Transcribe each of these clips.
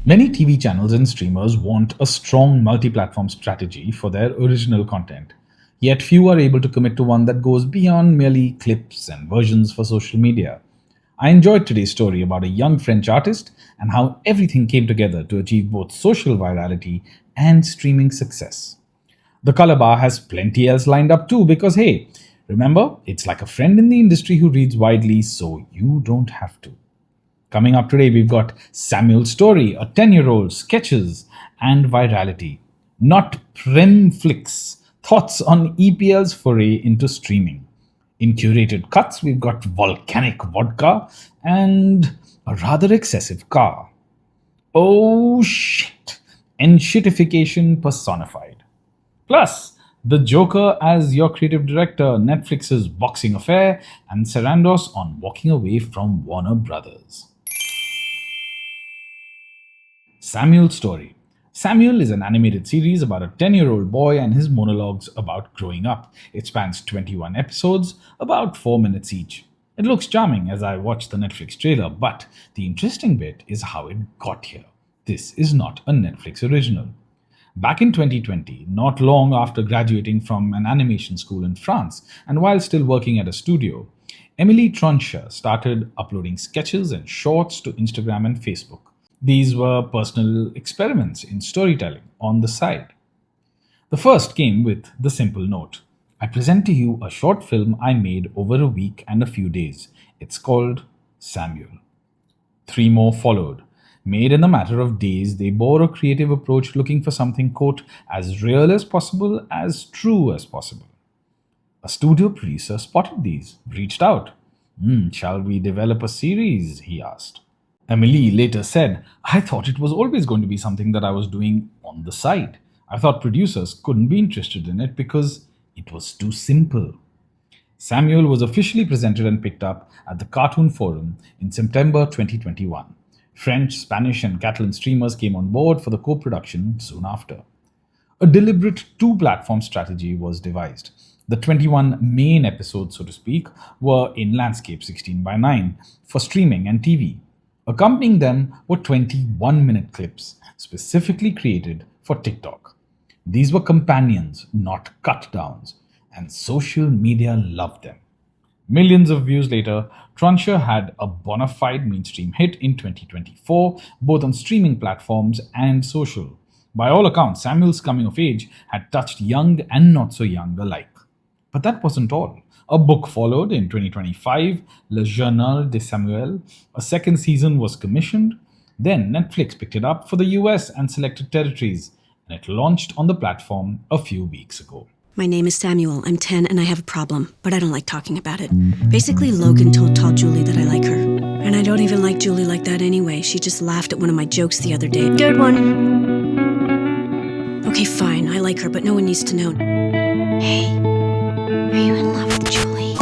Many TV channels and streamers want a strong multi-platform strategy for their original content, yet few are able to commit to one that goes beyond merely clips and versions for social media. I enjoyed today's story about a young French artist and how everything came together to achieve both social virality and streaming success. The color bar has plenty else lined up too because hey, remember, it's like a friend in the industry who reads widely so you don't have to. Coming up today, we've got Samuel's story, a 10-year-old, sketches, and virality. Not Premflix, thoughts on EPL's foray into streaming. In curated cuts, we've got Volcanic vodka and a rather excessive car. Oh shit! Enshittification personified. Plus, the Joker as your creative director, Netflix's boxing affair, and Sarandos on walking away from WarnerBros. Samuel's story. Samuel is an animated series about a 10-year-old boy and his monologues about growing up. It spans 21 episodes, about 4 minutes each. It looks charming as I watched the Netflix trailer, but the interesting bit is how it got here. This is not a Netflix original. Back in 2020, not long after graduating from an animation school in France and while still working at a studio, Emily Troncher started uploading sketches and shorts to Instagram and Facebook. These were personal experiments in storytelling on the side. The first came with the simple note: I present to you a short film I made over a week and a few days. It's called Samuel. 3 more followed. Made in a matter of days, they bore a creative approach looking for something, quote, as real as possible, as true as possible. A studio producer spotted these, reached out. Shall we develop a series? He asked. Emily later said, I thought it was always going to be something that I was doing on the side. I thought producers couldn't be interested in it because it was too simple. Samuel was officially presented and picked up at the Cartoon Forum in September 2021. French, Spanish, and Catalan streamers came on board for the co-production soon after. A deliberate 2-platform strategy was devised. The 21 main episodes, so to speak, were in landscape 16:9 for streaming and TV. Accompanying them were 21-minute clips, specifically created for TikTok. These were companions, not cut-downs, and social media loved them. Millions of views later, Troncher had a bona fide mainstream hit in 2024, both on streaming platforms and social. By all accounts, Samuel's coming of age had touched young and not so young alike. But that wasn't all. A book followed in 2025, Le Journal de Samuel. A second season was commissioned. Then Netflix picked it up for the US and selected territories, and it launched on the platform a few weeks ago. My name is Samuel. I'm 10 and I have a problem, but I don't like talking about it. Basically, Logan told Tall Julie that I like her. And I don't even like Julie like that anyway. She just laughed at one of my jokes the other day. Good one. Okay, fine. I like her, but no one needs to know. Hey, are you in love with Julie?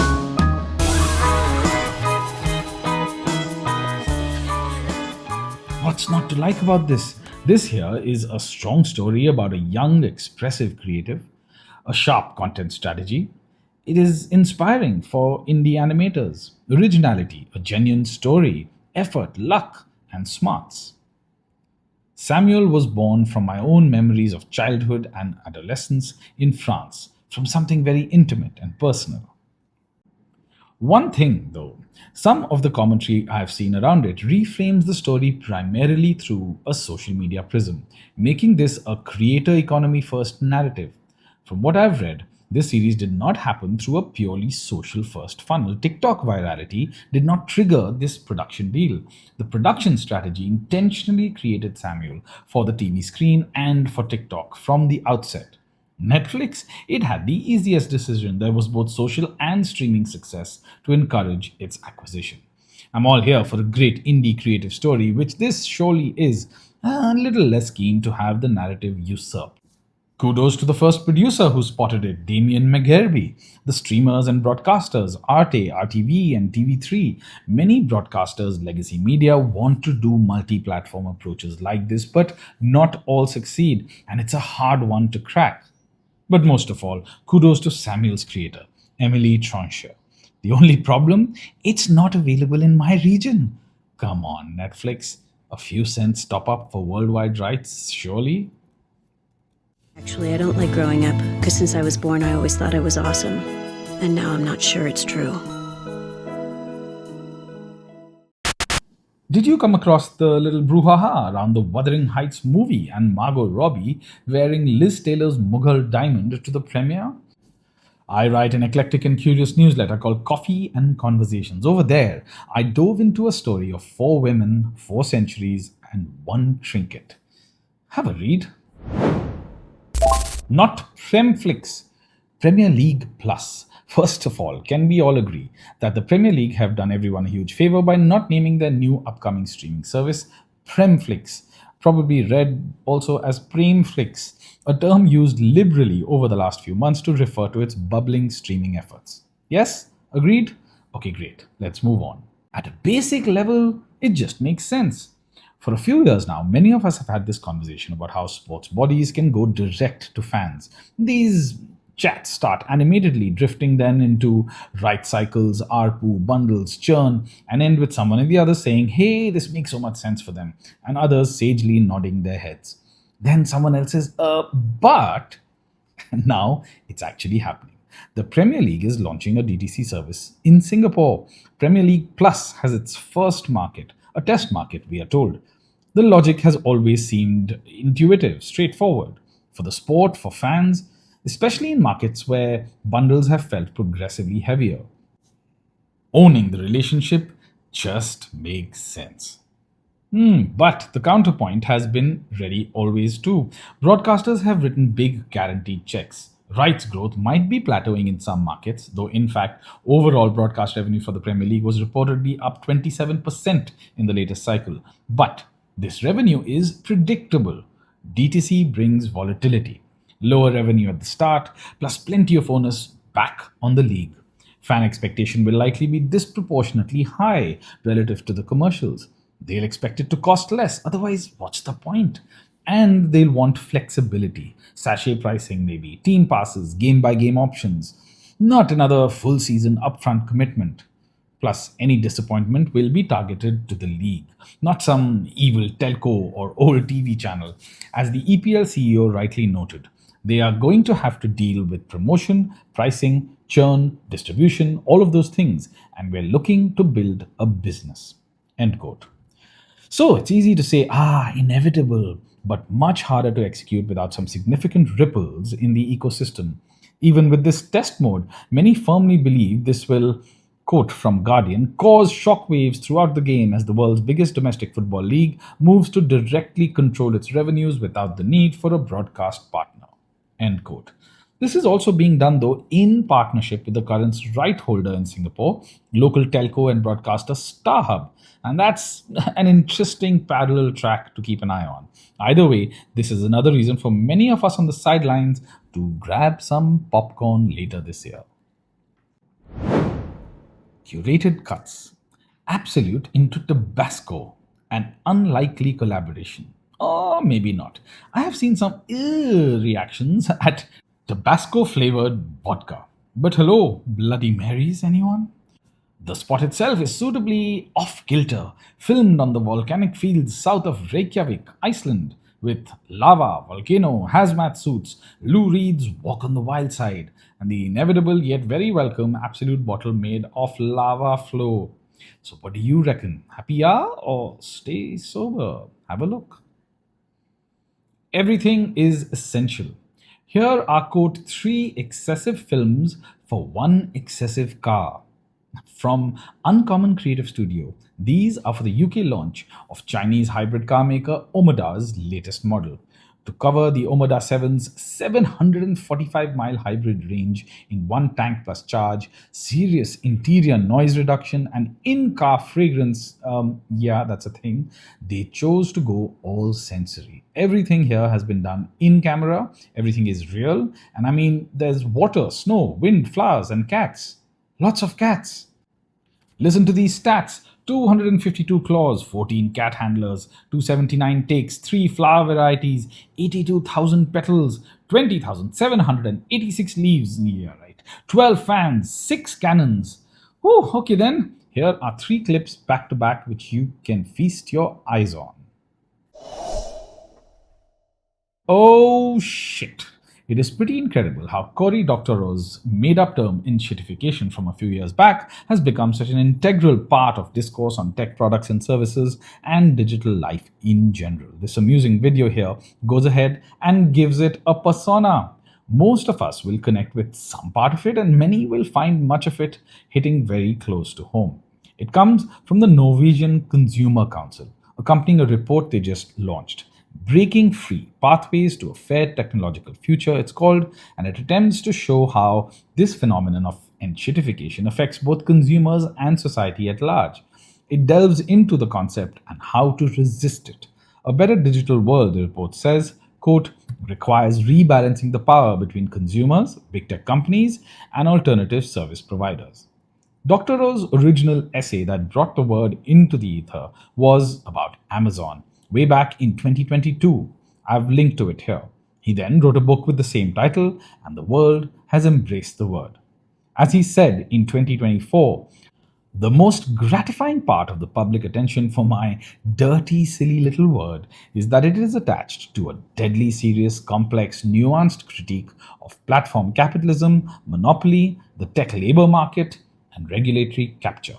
What's not to like about this? This here is a strong story about a young, expressive creative, a sharp content strategy. It is inspiring for indie animators. Originality, a genuine story, effort, luck, and smarts. Samuel was born from my own memories of childhood and adolescence in France, from something very intimate and personal. One thing, though, some of the commentary I have seen around it reframes the story primarily through a social media prism, making this a creator economy first narrative. From what I've read, this series did not happen through a purely social first funnel. TikTok virality did not trigger this production deal. The production strategy intentionally created Samuel for the TV screen and for TikTok from the outset. Netflix, it had the easiest decision. There was both social and streaming success to encourage its acquisition. I'm all here for a great indie creative story, which this surely is, a little less keen to have the narrative usurped. Kudos to the first producer who spotted it, Damien McGarvey, the streamers and broadcasters, Arte, RTV, and TV3. Many broadcasters, legacy media, want to do multi-platform approaches like this, but not all succeed, and it's a hard one to crack. But most of all, kudos to Samuel's creator, Emily Troncher. The only problem, it's not available in my region. Come on, Netflix. A A few cents top up for worldwide rights, surely? Actually, I don't like growing up, because since I was born, I always thought I was awesome. And now I'm not sure it's true. Did you come across the little brouhaha around the Wuthering Heights movie and Margot Robbie wearing Liz Taylor's Mughal diamond to the premiere? I write an eclectic and curious newsletter called Coffee and Conversations. Over there, I dove into a story of 4 women, 4 centuries, and 1 trinket. Have a read. Not Premflix, Premier League Plus. First of all, can we all agree that the Premier League have done everyone a huge favor by not naming their new upcoming streaming service Premflix, probably read also as Premflix, a term used liberally over the last few months to refer to its bubbling streaming efforts. Yes? Agreed? Okay, great. Let's move on. At a basic level, it just makes sense. For a few years now, many of us have had this conversation about how sports bodies can go direct to fans. These chats start animatedly drifting then into right cycles, ARPU, bundles, churn, and end with someone in the other saying, hey, this makes so much sense for them, and others sagely nodding their heads. Then someone else says, but now it's actually happening. The Premier League is launching a DTC service in Singapore. Premier League Plus has its first market, a test market, we are told. The logic has always seemed intuitive, straightforward. For the sport, for fans, especially in markets where bundles have felt progressively heavier. Owning the relationship just makes sense. But the counterpoint has been ready always too. Broadcasters have written big guaranteed checks. Rights growth might be plateauing in some markets, though in fact, overall broadcast revenue for the Premier League was reportedly up 27% in the latest cycle. But this revenue is predictable. DTC brings volatility. Lower revenue at the start, plus plenty of onus back on the league. Fan expectation will likely be disproportionately high relative to the commercials. They'll expect it to cost less, otherwise, what's the point? And they'll want flexibility, sachet pricing maybe, team passes, game by game options, not another full season upfront commitment. Plus, any disappointment will be targeted to the league, not some evil telco or old TV channel. As the EPL CEO rightly noted, they are going to have to deal with promotion, pricing, churn, distribution, all of those things, and we're looking to build a business. End quote. So it's easy to say, inevitable, but much harder to execute without some significant ripples in the ecosystem. Even with this test mode, many firmly believe this will, quote from Guardian, cause shockwaves throughout the game as the world's biggest domestic football league moves to directly control its revenues without the need for a broadcast partner. End quote. This is also being done, though, in partnership with the current right holder in Singapore, local telco and broadcaster StarHub. And that's an interesting parallel track to keep an eye on. Either way, this is another reason for many of us on the sidelines to grab some popcorn later this year. Curated cuts. Absolute into Tabasco. An unlikely collaboration. Or maybe not. I have seen some reactions at Tabasco flavored vodka. But hello, Bloody Marys, anyone? The spot itself is suitably off-kilter, filmed on the volcanic fields south of Reykjavik, Iceland, with lava, volcano, hazmat suits, Lou Reed's Walk on the Wild Side, and the inevitable yet very welcome Absolute bottle made of lava flow. So what do you reckon? Happy hour or stay sober? Have a look. Everything is essential. Here are, quote, 3 excessive films for 1 excessive car. From Uncommon Creative Studio, these are for the UK launch of Chinese hybrid car maker Omada's latest model. To cover the Omada 7's 745-mile hybrid range in 1 tank plus charge, serious interior noise reduction, and in-car fragrance, that's a thing, they chose to go all sensory. Everything here has been done in camera, everything is real, and I mean, there's water, snow, wind, flowers, and cats. Lots of cats. Listen to these stats. 252 claws, 14 cat handlers, 279 takes, 3 flower varieties, 82,000 petals, 20,786 leaves. Yeah, right. 12 fans, 6 cannons. Oh, okay then. Here are 3 clips back to back which you can feast your eyes on. Oh shit. It is pretty incredible how Cory Doctorow's made up term Enshittification from a few years back has become such an integral part of discourse on tech products and services and digital life in general. This amusing video here goes ahead and gives it a persona. Most of us will connect with some part of it, and many will find much of it hitting very close to home. It comes from the Norwegian Consumer Council, accompanying a report they just launched. Breaking Free Pathways to a Fair Technological Future, it's called, and it attempts to show how this phenomenon of enshittification affects both consumers and society at large. It delves into the concept and how to resist it. A better digital world, the report says, quote, requires rebalancing the power between consumers, big tech companies, and alternative service providers. Dr. Ro's original essay that brought the word into the ether was about Amazon, way back in 2022. I've linked to it here. He then wrote a book with the same title, and the world has embraced the word. As he said in 2024, the most gratifying part of the public attention for my dirty, silly little word is that it is attached to a deadly serious, complex, nuanced critique of platform capitalism, monopoly, the tech labor market, and regulatory capture.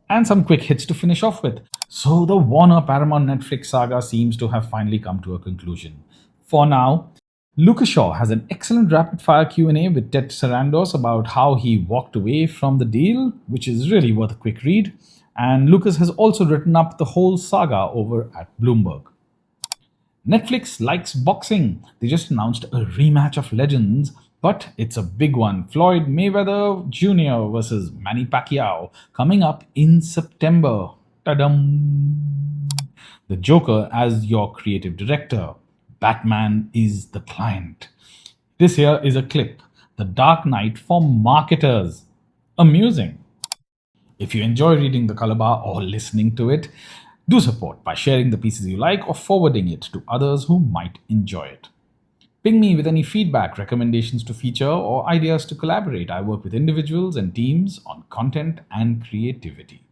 And some quick hits to finish off with. So the Warner Paramount Netflix saga seems to have finally come to a conclusion. For now, Lucas Shaw has an excellent rapid-fire Q&A with Ted Sarandos about how he walked away from the deal, which is really worth a quick read. And Lucas has also written up the whole saga over at Bloomberg. Netflix likes boxing. They just announced a rematch of legends, but it's a big one. Floyd Mayweather Jr. versus Manny Pacquiao coming up in September. Ta-dum! The Joker as your creative director. Batman is the client. This here is a clip. The Dark Knight for marketers. Amusing. If you enjoy reading the Color Bar or listening to it, do support by sharing the pieces you like or forwarding it to others who might enjoy it. Ping me with any feedback, recommendations to feature, or ideas to collaborate. I work with individuals and teams on content and creativity.